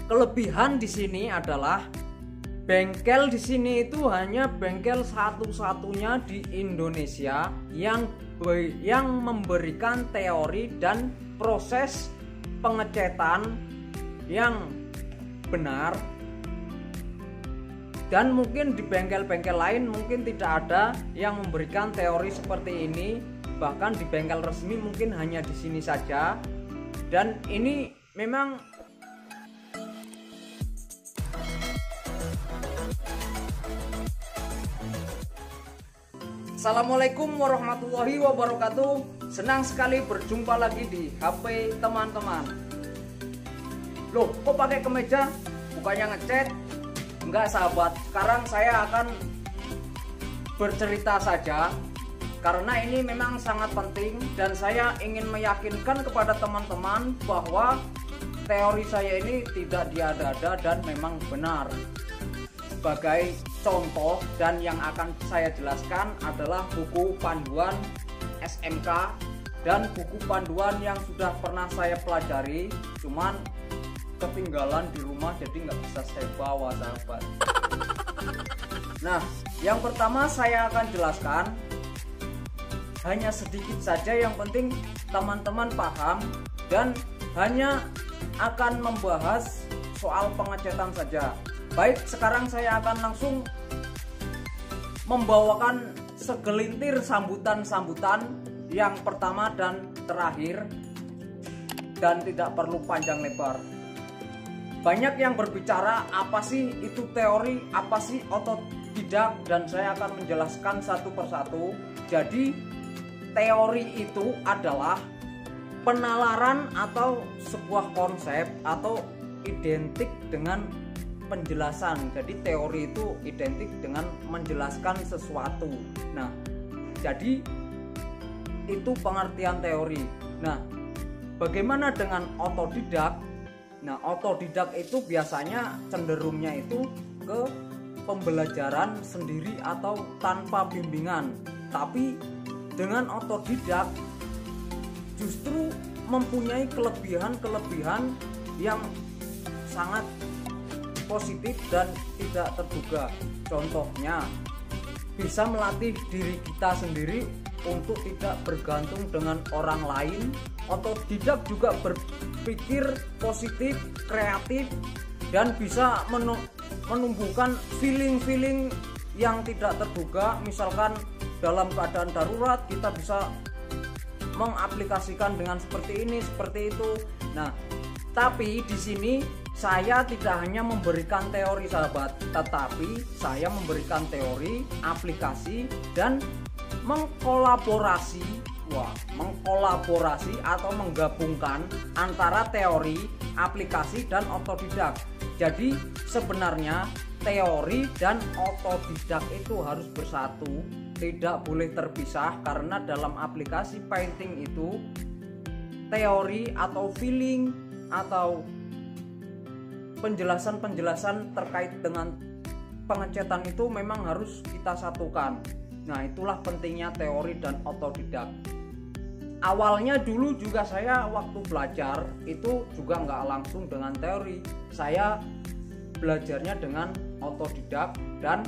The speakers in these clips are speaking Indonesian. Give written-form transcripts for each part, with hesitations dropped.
kelebihan di sini adalah bengkel di sini itu hanya bengkel satu-satunya di Indonesia yang memberikan teori dan proses pengecetan yang benar. Dan mungkin di bengkel-bengkel lain mungkin tidak ada yang memberikan teori seperti ini. Bahkan di bengkel resmi mungkin hanya di sini saja. Dan ini memang Assalamualaikum warahmatullahi wabarakatuh. Senang sekali berjumpa lagi di HP teman-teman. Loh, kok pakai kemeja? Bukannya ngecat? Enggak sahabat, sekarang saya akan bercerita saja karena ini memang sangat penting dan saya ingin meyakinkan kepada teman-teman bahwa teori saya ini tidak diada-ada dan memang benar. Sebagai contoh dan yang akan saya jelaskan adalah buku panduan SMK dan buku panduan yang sudah pernah saya pelajari, cuman ketinggalan di rumah jadi nggak bisa saya bawa sahabat. Nah, yang pertama saya akan jelaskan hanya sedikit saja, yang penting teman-teman paham, dan hanya akan membahas soal pengecetan saja. Baik, sekarang saya akan langsung membawakan segelintir sambutan-sambutan yang pertama dan terakhir, dan tidak perlu panjang lebar. Banyak yang berbicara apa sih itu teori, apa sih otodidak, dan saya akan menjelaskan satu persatu. Jadi teori itu adalah penalaran atau sebuah konsep atau identik dengan penjelasan. Jadi teori itu identik dengan menjelaskan sesuatu. Nah, jadi itu pengertian teori. Nah, bagaimana dengan otodidak? Nah, otodidak itu biasanya cenderungnya itu ke pembelajaran sendiri atau tanpa bimbingan. Tapi dengan otodidak justru mempunyai kelebihan-kelebihan yang sangat positif dan tidak terduga. Contohnya, bisa melatih diri kita sendiri untuk tidak bergantung dengan orang lain. Otodidak juga berpikir positif, kreatif, dan bisa menumbuhkan feeling-feeling yang tidak terduga. Misalkan dalam keadaan darurat kita bisa mengaplikasikan dengan seperti ini, seperti itu. Nah, tapi di sini saya tidak hanya memberikan teori sahabat, tetapi saya memberikan teori, aplikasi, dan mengkolaborasi atau menggabungkan antara teori, aplikasi, dan otodidak. Jadi sebenarnya teori dan otodidak itu harus bersatu, tidak boleh terpisah, karena dalam aplikasi painting itu teori atau feeling atau penjelasan-penjelasan terkait dengan pengecetan itu memang harus kita satukan. Nah, itulah pentingnya teori dan otodidak. Awalnya dulu juga saya waktu belajar itu juga nggak langsung dengan teori, saya belajarnya dengan otodidak dan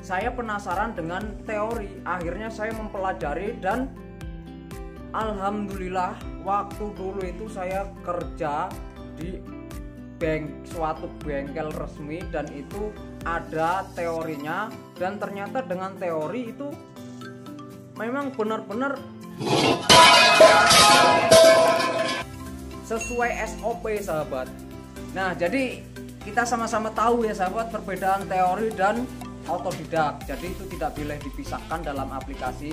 saya penasaran dengan teori. Akhirnya saya mempelajari dan alhamdulillah waktu dulu itu saya kerja di suatu bengkel resmi dan itu ada teorinya, dan ternyata dengan teori itu memang benar-benar sesuai SOP sahabat. Nah, jadi kita sama-sama tahu ya sahabat perbedaan teori dan otodidak. Jadi itu tidak boleh dipisahkan dalam aplikasi.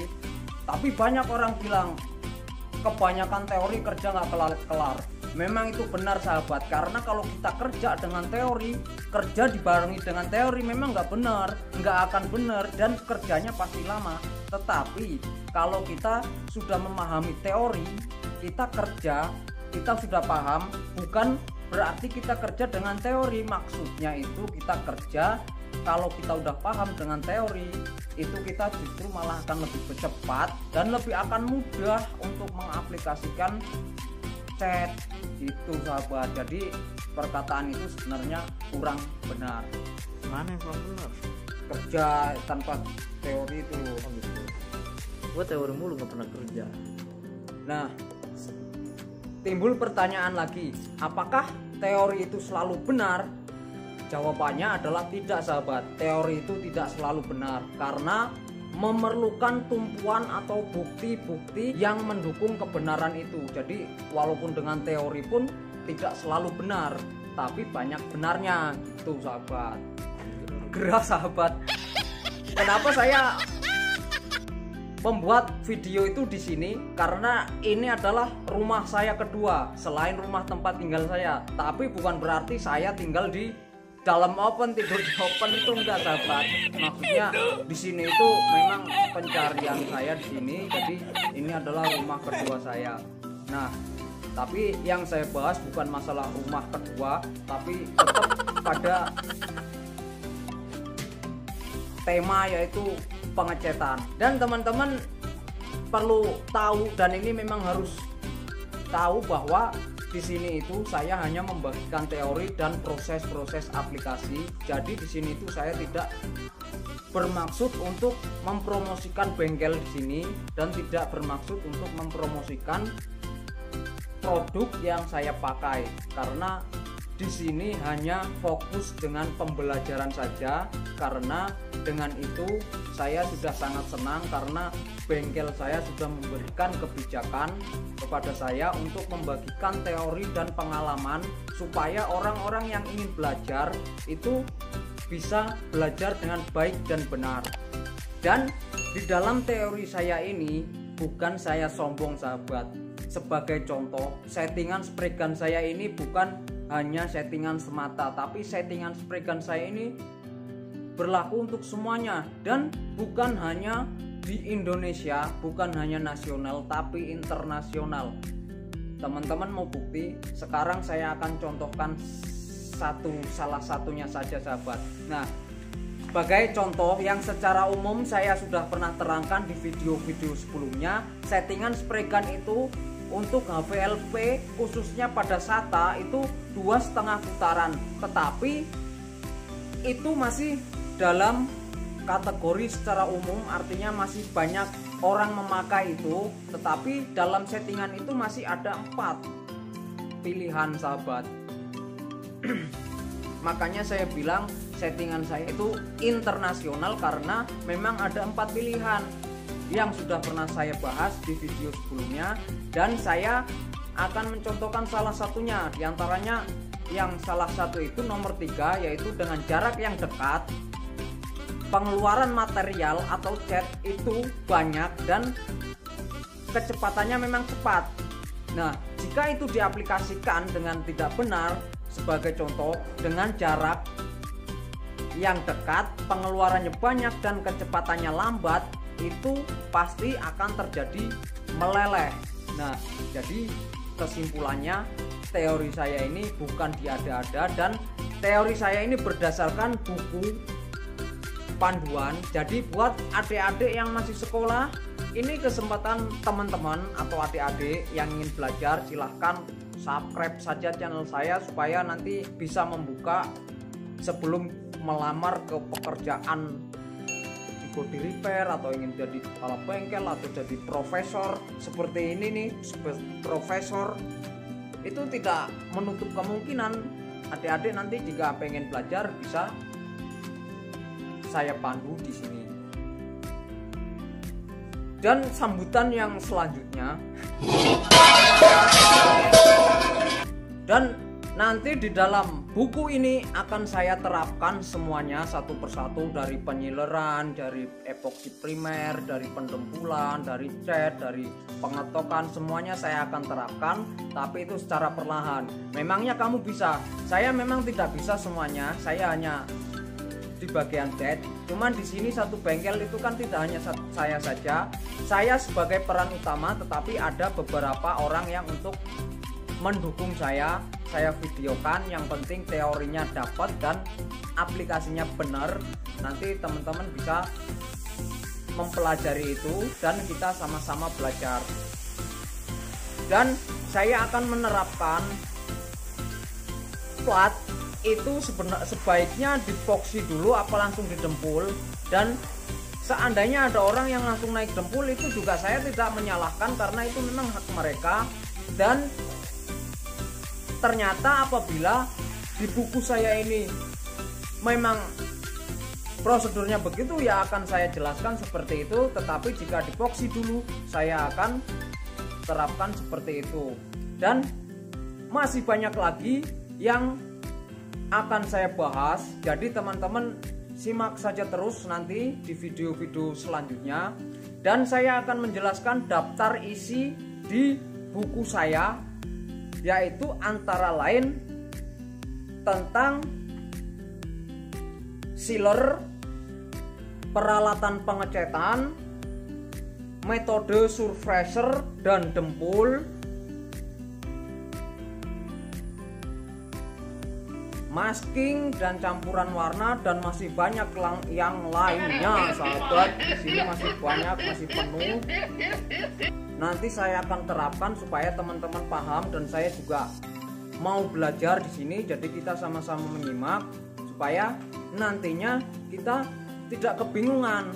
Tapi banyak orang bilang kebanyakan teori kerja nggak kelar-kelar. Memang itu benar sahabat, karena kalau kita kerja dengan teori, kerja dibarengi dengan teori memang nggak benar, nggak akan benar, dan kerjanya pasti lama. Tetapi kalau kita sudah memahami teori, kita kerja, kita sudah paham, bukan berarti kita kerja dengan teori. Maksudnya itu kita kerja, kalau kita udah paham dengan teori, itu kita justru malah akan lebih cepat dan lebih akan mudah untuk mengaplikasikan chat, Itu sahabat, jadi perkataan itu sebenarnya kurang benar. Mana yang kurang benar? Kerja tanpa teori itu. Oh gitu. Gue teori mulu nggak pernah kerja. Nah, timbul pertanyaan lagi, apakah teori itu selalu benar? Jawabannya adalah tidak sahabat, teori itu tidak selalu benar karena memerlukan tumpuan atau bukti-bukti yang mendukung kebenaran itu. Jadi walaupun dengan teori pun tidak selalu benar, tapi banyak benarnya gitu sahabat. Gerah sahabat. Kenapa saya membuat video itu di sini? Karena ini adalah rumah saya kedua selain rumah tempat tinggal saya. Tapi bukan berarti saya tinggal di dalam open, tidur di open, itu enggak sahabat. Maksudnya di sini itu memang pencarian saya di sini. Jadi ini adalah rumah kedua saya. Nah, tapi yang saya bahas bukan masalah rumah kedua, tapi tetap pada tema yaitu pengecetan. Dan teman-teman perlu tahu, dan ini memang harus tahu bahwa di sini itu saya hanya membagikan teori dan proses-proses aplikasi. Jadi di sini itu saya tidak bermaksud untuk mempromosikan bengkel di sini dan tidak bermaksud untuk mempromosikan produk yang saya pakai, karena di sini hanya fokus dengan pembelajaran saja. Karena dengan itu saya sudah sangat senang karena bengkel saya sudah memberikan kebijakan kepada saya untuk membagikan teori dan pengalaman supaya orang-orang yang ingin belajar itu bisa belajar dengan baik dan benar. Dan di dalam teori saya ini bukan saya sombong sahabat. Sebagai contoh, settingan spray gun saya ini bukan hanya settingan semata, tapi settingan spray gun saya ini berlaku untuk semuanya dan bukan hanya di Indonesia, bukan hanya nasional tapi internasional. Teman-teman mau bukti? Sekarang saya akan contohkan salah satunya saja sahabat. Nah, sebagai contoh yang secara umum saya sudah pernah terangkan di video-video sebelumnya, settingan spray gun itu untuk HVLP khususnya pada SATA itu 2,5 putaran, tetapi itu masih dalam kategori secara umum, artinya masih banyak orang memakai itu, tetapi dalam settingan itu masih ada 4 pilihan sahabat. Makanya saya bilang settingan saya itu internasional karena memang ada 4 pilihan yang sudah pernah saya bahas di video sebelumnya, dan saya akan mencontohkan salah satunya. Di antaranya yang salah satu itu nomor 3, yaitu dengan jarak yang dekat, pengeluaran material atau cat itu banyak dan kecepatannya memang cepat. Nah, jika itu diaplikasikan dengan tidak benar, sebagai contoh dengan jarak yang dekat, pengeluarannya banyak dan kecepatannya lambat, itu pasti akan terjadi meleleh. Nah, jadi kesimpulannya teori saya ini bukan diada-ada, dan teori saya ini berdasarkan buku panduan. Jadi buat adik-adik yang masih sekolah, ini kesempatan teman-teman atau adik-adik yang ingin belajar, silahkan subscribe saja channel saya supaya nanti bisa membuka sebelum melamar ke pekerjaan di body repair atau ingin jadi kepala bengkel atau jadi profesor seperti ini nih, profesor. Itu tidak menutup kemungkinan adik-adik nanti jika pengen belajar bisa saya pandu di sini. Dan sambutan yang selanjutnya, dan nanti di dalam buku ini akan saya terapkan semuanya satu persatu, dari penyileran, dari epoksi primer, dari pendempulan, dari cat, dari pengetokan, semuanya saya akan terapkan, tapi itu secara perlahan. Memangnya kamu bisa? Saya memang tidak bisa semuanya, saya hanya di bagian cat. Cuman di sini satu bengkel itu kan tidak hanya saya saja, saya sebagai peran utama, tetapi ada beberapa orang yang untuk mendukung saya videokan. Yang penting teorinya dapat dan aplikasinya benar. Nanti teman-teman bisa mempelajari itu dan kita sama-sama belajar. Dan saya akan menerapkan plat itu sebaiknya dipoksi dulu apa langsung didempul. Dan seandainya ada orang yang langsung naik dempul, itu juga saya tidak menyalahkan karena itu memang hak mereka. Dan ternyata apabila di buku saya ini memang prosedurnya begitu, ya akan saya jelaskan seperti itu. Tetapi jika dipoksi dulu, saya akan terapkan seperti itu. Dan masih banyak lagi yang akan saya bahas. Jadi teman-teman simak saja terus nanti di video-video selanjutnya. Dan saya akan menjelaskan daftar isi di buku saya, yaitu antara lain tentang sealer, peralatan pengecetan, metode surfacer dan dempul, masking dan campuran warna, dan masih banyak yang lainnya sahabat. Di sini masih banyak, masih penuh. Nanti saya akan terapkan supaya teman-teman paham, dan saya juga mau belajar di sini. Jadi kita sama-sama menyimak supaya nantinya kita tidak kebingungan.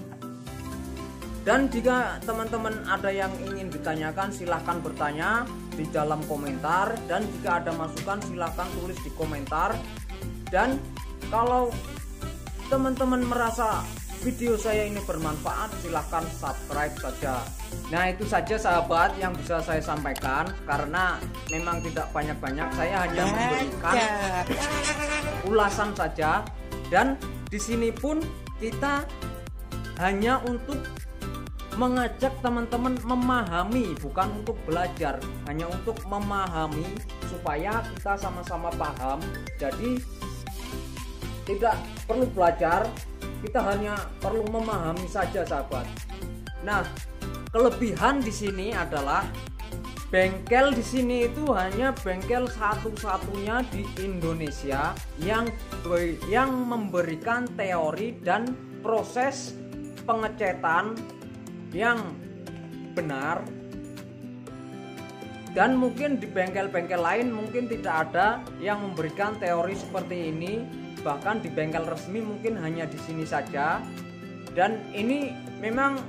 Dan jika teman-teman ada yang ingin ditanyakan, silahkan bertanya di dalam komentar. Dan jika ada masukan, silahkan tulis di komentar. Dan kalau teman-teman merasa video saya ini bermanfaat, silahkan subscribe saja. Nah, itu saja sahabat yang bisa saya sampaikan. Karena memang tidak banyak-banyak, saya hanya memberikan ulasan saja. Dan di sini pun kita hanya untuk mengajak teman-teman memahami, bukan untuk belajar, hanya untuk memahami supaya kita sama-sama paham. Jadi tidak perlu belajar, kita hanya perlu memahami saja sahabat. Nah, kelebihan di sini adalah bengkel di sini itu hanya bengkel satu-satunya di Indonesia yang memberikan teori dan proses pengecetan yang benar. Dan mungkin di bengkel-bengkel lain mungkin tidak ada yang memberikan teori seperti ini. Bahkan di bengkel resmi mungkin hanya di sini saja. Dan ini memang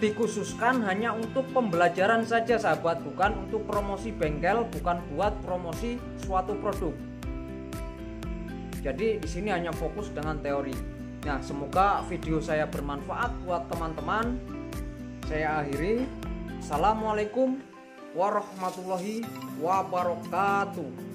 dikhususkan hanya untuk pembelajaran saja sahabat, bukan untuk promosi bengkel, bukan buat promosi suatu produk. Jadi di sini hanya fokus dengan teori. Nah, semoga video saya bermanfaat buat teman-teman. Saya akhiri. Assalamualaikum warahmatullahi wabarakatuh.